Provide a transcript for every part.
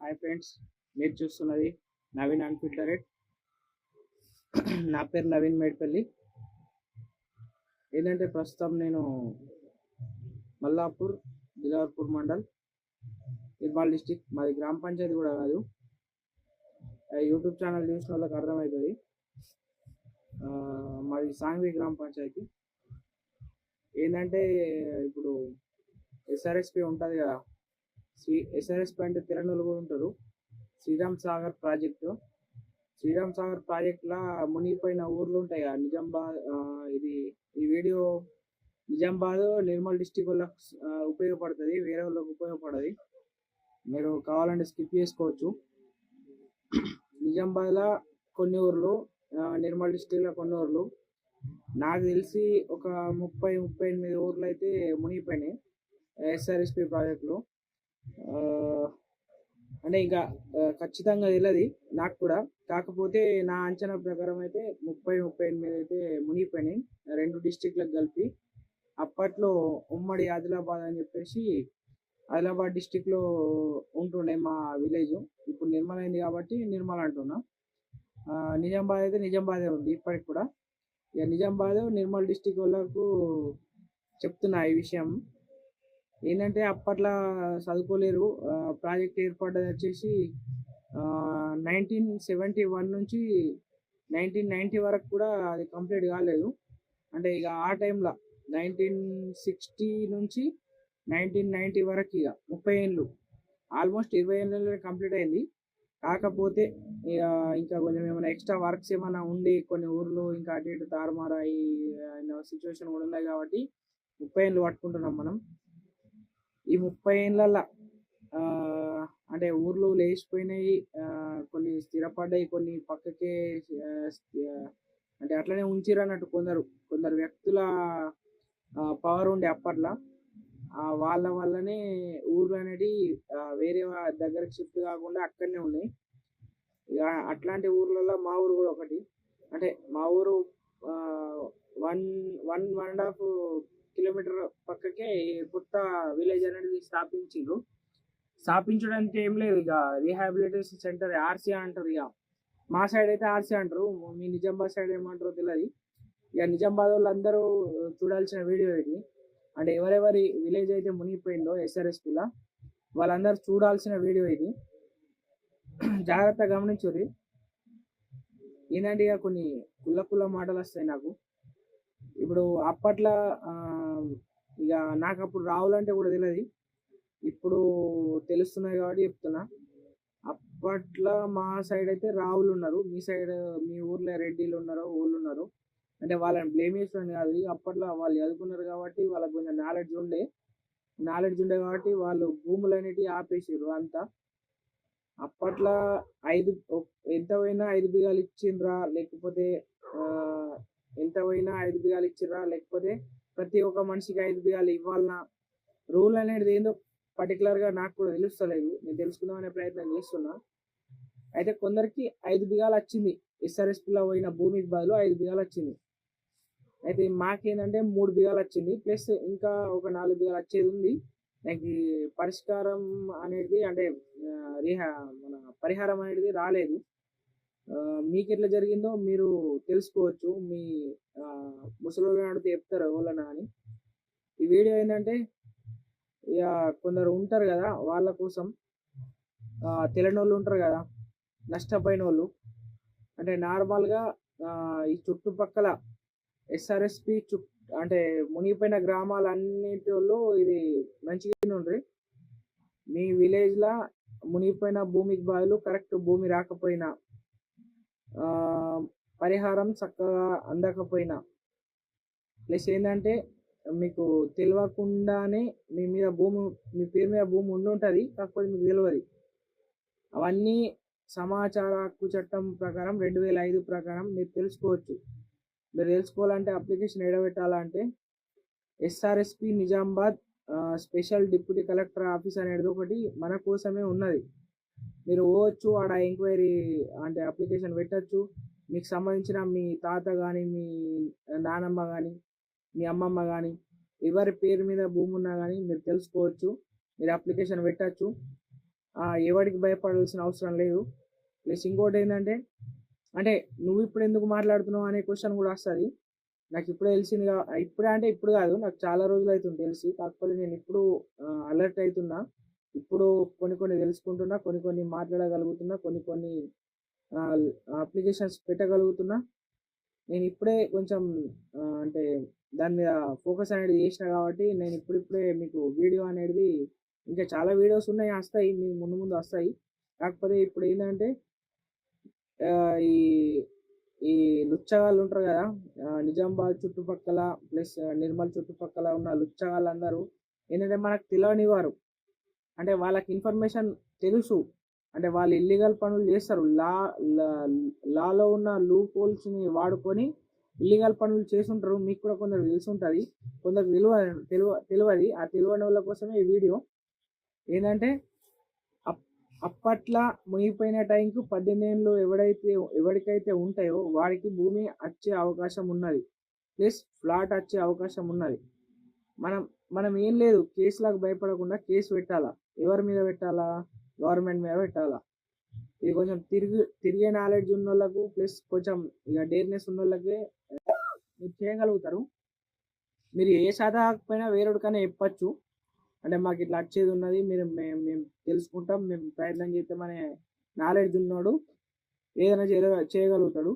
Hi friends, మీరు చూస్తున్నది నవీన్ అన్ఫిల్టరేట్. నా పేరు నవీన్ మేడ్పల్లి. ఏంటంటే ప్రస్తుతం నేను మల్లాపూర్, దిలావర్పూర్ మండల్, నిర్మల్ డిస్టిక్. మాది గ్రామ పంచాయతీ కూడా కాదు. యూట్యూబ్ ఛానల్ చూసిన వాళ్ళకి అర్థమవుతుంది. మాది సాంగ్వి గ్రామ పంచాయతీ. ఏంటంటే ఇప్పుడు ఎస్ఆర్ఎస్పి ఉంటుంది కదా, ఎస్ఆర్ఎస్పి అంటే తిరణులు కూడా ఉంటారు. శ్రీరామ్ సాగర్ ప్రాజెక్టులా మునిగిపోయిన ఊర్లు ఉంటాయి కదా, నిజామాబాద్. ఈ వీడియో నిజామాబాద్, నిర్మల్ డిస్టిక్ వాళ్ళకి ఉపయోగపడుతుంది, వేరే వాళ్ళకి ఉపయోగపడదు. మీరు కావాలంటే స్కిప్ చేసుకోవచ్చు. నిజామాబాద్లో కొన్ని ఊర్లు, నిర్మల్ డిస్టిక్లో కొన్ని ఊర్లు, నాకు తెలిసి ఒక 38 ఊర్లు అయితే మునిగిపోయినాయి ఎస్ఆర్ఎస్పి ప్రాజెక్టులో. అంటే ఇంకా ఖచ్చితంగా తెలియదు నాకు కూడా. కాకపోతే నా అంచనా ప్రకారం అయితే 38 అయితే మునిగిపోయినాయి, 2 డిస్టిక్లకు కలిపి. అప్పట్లో ఉమ్మడి ఆదిలాబాద్ అని చెప్పేసి ఆదిలాబాద్ డిస్టిక్లో ఉంటుండే మా విలేజ్. ఇప్పుడు నిర్మల్ అయింది కాబట్టి నిర్మల్ అంటున్నా. నిజామాబాద్ అయితే నిజామాబాదే ఉంది ఇప్పటికి కూడా. ఇక నిజామాబాద్, నిర్మల్ డిస్టిక్ వాళ్ళకు చెప్తున్నా ఈ విషయం. ఏంటంటే అప్పట్లో చదువుకోలేరు. ప్రాజెక్ట్ ఏర్పడ్డది వచ్చేసి 1971 నుంచి 1990 వరకు కూడా అది కంప్లీట్ కాలేదు. అంటే ఇక ఆ టైంలో 1960 నుంచి 1990 వరకు ఇక 30 ఏళ్ళు, ఆల్మోస్ట్ 20 ఏళ్ళలో కంప్లీట్ అయింది. కాకపోతే ఇక ఇంకా కొంచెం ఏమైనా ఎక్స్ట్రా వర్క్స్ ఏమైనా ఉండి కొన్ని ఊర్లు ఇంకా అటు ఇటు తారుమారాయి సిచ్యువేషన్ కూడా ఉన్నాయి కాబట్టి 30 ఏళ్ళు పట్టుకుంటున్నాం మనం. ఈ 30 ఏళ్ళ అంటే ఊర్లు లేచిపోయినాయి, కొన్ని స్థిరపడ్డాయి, కొన్ని పక్కకే అంటే అట్లనే ఉంచిరు అన్నట్టు. కొందరు వ్యక్తుల పవర్ ఉండే అప్పట్లో, వాళ్ళ వల్లనే ఊర్లు అనేది వేరే దగ్గరకు షిఫ్ట్ కాకుండా అక్కడనే ఉన్నాయి. ఇక అట్లాంటి ఊర్లలో మా ఊరు కూడా ఒకటి. అంటే మా ఊరు 1.5 కిలోమీటర్ పక్కకే కొత్త విలేజ్ అనేది స్థాపించడానికి ఏం లేదు. ఇక రీహాబిలిటేషన్ సెంటర్, ఆర్సీ అంటారు. ఇక మా సైడ్ అయితే ఆర్సీ అంటారు, మీ నిజామాబాద్ సైడ్ ఏమంటారో తెలియదు. ఇక నిజామాబాద్ వాళ్ళు అందరూ చూడాల్సిన వీడియో ఇది. అంటే ఎవరెవరి విలేజ్ అయితే మునిగిపోయిందో ఎస్ఆర్ఎస్పిలా వాళ్ళందరూ చూడాల్సిన వీడియో ఇది. జాగ్రత్తగా గమనించుర్రి. ఏంటంటే ఇక కొన్ని కుల్ల మాటలు వస్తాయి నాకు. ఇప్పుడు అప్పట్లో ఇక నాకు అప్పుడు రావులంటే కూడా తెలియదు, ఇప్పుడు తెలుస్తున్నాయి కాబట్టి చెప్తున్నా. అప్పట్లో మా సైడ్ అయితే రావులు ఉన్నారు, మీ సైడ్ మీ ఊర్లో రెడ్డిలు ఉన్నారో ఊళ్ళు ఉన్నారు. అంటే వాళ్ళని బ్లేమ్ చేస్తున్నాను కాదు, అప్పట్లో వాళ్ళు చదువుకున్నారు కాబట్టి వాళ్ళకి కొంచెం నాలెడ్జ్ ఉండే కాబట్టి వాళ్ళు భూములు అనేటివి ఆపేసారు అంతా. అప్పట్లో ఎంత పోయినా 5 బిగాలు ఇచ్చిండ్రా, లేకపోతే ఎంత పోయినా 5 బిగాలు ఇచ్చిర్రా, లేకపోతే ప్రతి ఒక్క మనిషికి 5 బిగాలు ఇవ్వాలన్నా రూల్ అనేది ఏందో పర్టికులర్గా నాకు కూడా తెలుస్తలేదు. నేను తెలుసుకుందామనే ప్రయత్నం చేస్తున్నా. అయితే కొందరికి 5 బిగాలు వచ్చింది, ఎస్ఆర్ఎస్పిలో పోయిన భూమికి బదులు 5 బిగాలు వచ్చింది. అయితే మాకేంటంటే 3 బిగాలు వచ్చింది, ప్లస్ ఇంకా ఒక 4 బిగాలు వచ్చేది ఉంది. నాకు పరిష్కారం అనేది అంటే మన పరిహారం అనేది రాలేదు. మీకు ఎట్లా జరిగిందో మీరు తెలుసుకోవచ్చు. మీ ముసలి అడిగితే చెప్తారు ఎవరన్నా అని. ఈ వీడియో ఏంటంటే ఇక కొందరు ఉంటారు కదా, వాళ్ళ కోసం. తెలియని వాళ్ళు ఉంటారు కదా, నష్టపోయిన వాళ్ళు. అంటే నార్మల్గా ఈ చుట్టుపక్కల ఎస్ఆర్ఎస్పి అంటే మునిగిపోయిన గ్రామాలన్నిటి వాళ్ళు ఇది మంచిగా ఉండ్రి. మీ విలేజ్లో మునిగిపోయిన భూమికి బదులు కరెక్ట్ భూమి రాకపోయినా, పరిహారం చక్కగా అందకపోయినా, ప్లస్ ఏంటంటే మీకు తెలియకుండానే మీ పేరు మీద భూమి ఉండుంటుంది, కాకపోతే మీకు తెలియదు. అవన్నీ సమాచార హక్కు చట్టం ప్రకారం 2005 ప్రకారం మీరు తెలుసుకోవచ్చు. మీరు తెలుసుకోవాలంటే అప్లికేషన్ ఎడబెట్టాలంటే SRSP Nizamabad special deputy collector office అనేది ఒకటి మన కోసమే ఉన్నది. మీరు పోవచ్చు, ఆడ ఎంక్వైరీ అంటే అప్లికేషన్ పెట్టచ్చు. మీకు సంబంధించిన మీ తాత కానీ, మీ నానమ్మ కానీ, మీ అమ్మమ్మ కానీ, ఎవరి పేరు మీద భూమి ఉన్నా కానీ మీరు తెలుసుకోవచ్చు. మీరు అప్లికేషన్ పెట్టచ్చు. ఎవరికి భయపడాల్సిన అవసరం లేదు. ప్లస్ ఇంకోటి ఏంటంటే, అంటే నువ్వు ఇప్పుడు ఎందుకు మాట్లాడుతున్నావు అనే క్వశ్చన్ కూడా వస్తుంది. నాకు ఇప్పుడే తెలిసింది ఇప్పుడే అంటే ఇప్పుడు కాదు, నాకు చాలా రోజులు అవుతుంది తెలిసి. కాకపోతే నేను ఇప్పుడు అలర్ట్ అవుతున్నా. ఇప్పుడు కొన్ని కొన్ని తెలుసుకుంటున్నా, కొన్ని కొన్ని మాట్లాడగలుగుతున్నా, కొన్ని కొన్ని అప్లికేషన్స్ పెట్టగలుగుతున్నా. నేను ఇప్పుడే కొంచెం అంటే దాని మీద ఫోకస్ అనేది చేసిన కాబట్టి నేను ఇప్పుడిప్పుడే మీకు వీడియో అనేది, ఇంకా చాలా వీడియోస్ ఉన్నాయి వస్తాయి, మీకు ముందు ముందు వస్తాయి. కాకపోతే ఇప్పుడు ఏంటంటే ఈ ఈ లుచ్చగాళ్ళు ఉంటారు కదా, నిజామాబాద్ చుట్టుపక్కల ప్లస్ నిర్మల్ చుట్టుపక్కల ఉన్న లుచ్చగాళ్ళందరూ ఏంటంటే మనకు తెలియనివారు. అంటే వాళ్ళకి ఇన్ఫర్మేషన్ తెలుసు, అంటే వాళ్ళు ఇల్లీగల్ పనులు చేస్తారు. లాలో ఉన్న లూప్ హోల్స్ని వాడుకొని ఇల్లీగల్ పనులు చేస్తుంటారు. మీకు కూడా కొందరు తెలిసి ఉంటుంది, కొందరు తెలియదు. ఆ తెలియని వాళ్ళ కోసమే ఈ వీడియో. ఏంటంటే అప్పట్లో మునిగిపోయిన టైంకు 18 ఏళ్ళు ఎవరికైతే ఉంటాయో వారికి భూమి వచ్చే అవకాశం ఉన్నది, ప్లస్ ఫ్లాట్ వచ్చే అవకాశం ఉన్నది. మనం మనం ఏం లేదు, కేసులకు భయపడకుండా కేసు పెట్టాలా. ఎవరి మీద పెట్టాలా? గవర్నమెంట్ మీద పెట్టాలా. ఇది కొంచెం తిరిగే నాలెడ్జ్ ఉన్న వాళ్ళకు, ప్లస్ కొంచెం ఇక డేర్నెస్ ఉన్న వాళ్ళకే మీరు చేయగలుగుతారు. మీరు ఏ సాధకపోయినా వేరొకరికైనా చెప్పచ్చు, అంటే మాకు ఇట్లా వచ్చేది ఉన్నది, మేము తెలుసుకుంటాం, మేము ప్రయత్నం చేస్తే మన నాలెడ్జ్ ఉన్నాడు ఏదైనా చేయగలుగుతాడు.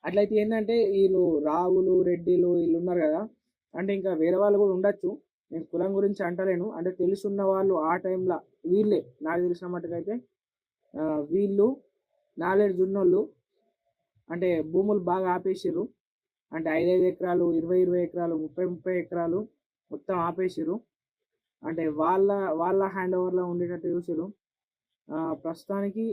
అట్లయితే ఏంటంటే వీళ్ళు రావులు రెడ్డిలు వీళ్ళు ఉన్నారు కదా, అంటే ఇంకా వేరే వాళ్ళు కూడా ఉండొచ్చు, నేను కులం గురించి అంటలేను. అంటే తెలుసున్న వాళ్ళు ఆ టైంలో వీళ్ళే, నాకు తెలిసిన మట్టుకైతే వీళ్ళు నాలెడ్జ్ ఉన్నోళ్ళు అంటే భూములు బాగా ఆపేసారు. అంటే 5 ఎకరాలు 20 ఎకరాలు 30 ఎకరాలు మొత్తం ఆపేసారు. అంటే వాళ్ళ హ్యాండ్ ఓవర్లో ఉండేటట్టు చూసారు. ప్రస్తుతానికి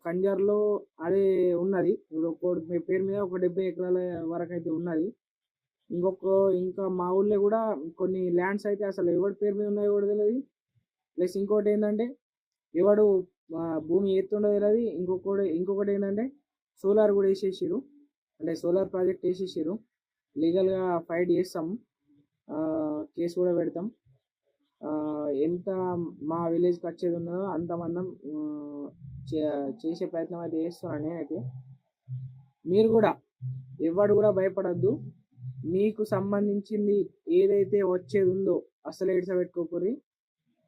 కంజర్లో అదే ఉన్నది. ఇప్పుడు మీ పేరు మీద ఒక 70 ఎకరాల వరకు అయితే ఉన్నది. ఇంకా మా ఊళ్ళో కూడా కొన్ని ల్యాండ్స్ అయితే అసలు ఎవరి పేరు మీద ఉన్నాయో కూడా తెలియదు. ప్లస్ ఇంకోటి ఏంటంటే ఎవడు భూమి ఎత్తుండో తెలియదు. ఇంకొకటి ఏంటంటే సోలార్ కూడా వేసేసారు, అంటే సోలార్ ప్రాజెక్ట్ వేసేసారు. లీగల్గా ఫైట్ చేస్తాం, కేసు కూడా పెడతాం. ఎంత మా విలేజ్కి వచ్చేది ఉన్నదో అంతమందం చేసే ప్రయత్నం అయితే చేస్తున్నాను నేనైతే. మీరు కూడా ఎవడు కూడా భయపడద్దు. మీకు సంబంధించింది ఏదైతే వచ్చేది ఉందో అసలు పెట్టుకోకూరి.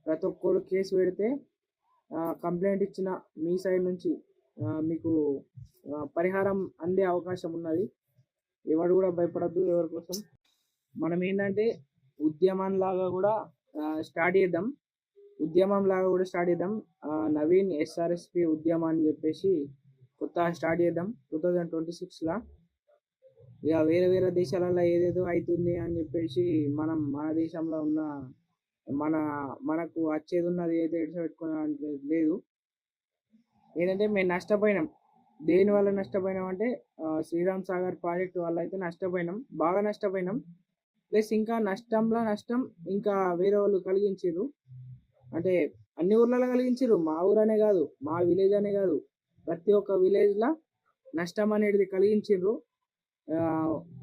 ప్రతి ఒక్కరు కేసు పెడితే కంప్లైంట్ ఇచ్చిన మీ సైడ్ నుంచి మీకు పరిహారం అందే అవకాశం ఉన్నది. ఎవడు కూడా భయపడద్దు ఎవరి కోసం. మనం ఏంటంటే ఉద్యమం లాగా కూడా స్టార్ట్ చేద్దాం. నవీన్ SRSP ఉద్యమం అని చెప్పేసి కొత్త స్టార్ట్ చేద్దాం 2026లా. ఇక వేరే దేశాలలో ఏదేదో అవుతుంది అని చెప్పేసి మనం మన దేశంలో ఉన్న మనకు వచ్చేది ఉన్నది ఏదో పెట్టుకునే లేదు. ఏంటంటే మేము నష్టపోయినాం. దేని వల్ల నష్టపోయినాం అంటే శ్రీరామ్ సాగర్ ప్రాజెక్ట్ వల్ల అయితే నష్టపోయినాం, బాగా నష్టపోయినాం. ప్లస్ ఇంకా నష్టంలో నష్టం ఇంకా వేరే వాళ్ళు కలిగించారు. అంటే అన్ని ఊర్లలో కలిగించారు, మా ఊరనే కాదు, మా విలేజ్ అనే కాదు, ప్రతి ఒక్క విలేజ్లో నష్టం అనేది కలిగించారు.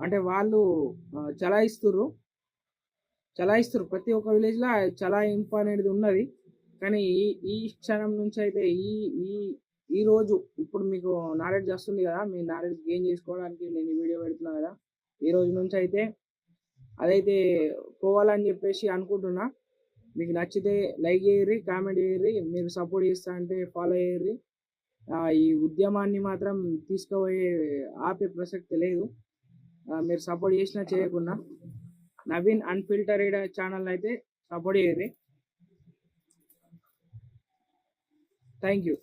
అంటే వాళ్ళు చలాయిస్తుర్రు ప్రతి ఒక్క విలేజ్లో చలాయింపు అనేది ఉన్నది. కానీ ఈ క్షణం నుంచి అయితే ఈ రోజు ఇప్పుడు మీకు నాలెడ్జ్ వస్తుంది కదా, మీ నాలెడ్జ్ గెయిన్ చేసుకోవడానికి నేను ఈ వీడియో పెడుతున్నా కదా, ఈ రోజు నుంచి అయితే అదైతే పోవాలని చెప్పేసి అనుకుంటున్నా. మీకు నచ్చితే లైక్ చేయర్రి, కామెంట్ చేయర్రి, మీరు సపోర్ట్ చేస్తా అంటే ఫాలో చేయర్రి. ఈ ఉద్యమాన్ని మాత్రం ఆపే ప్రసక్తి లేదు. మీరు సపోర్ట్ చేసినా చేయకున్నా నవీన్ అన్ఫిల్టర్డ్ ఛానల్ అయితే సపోర్ట్ చేయర్రి. Thank you.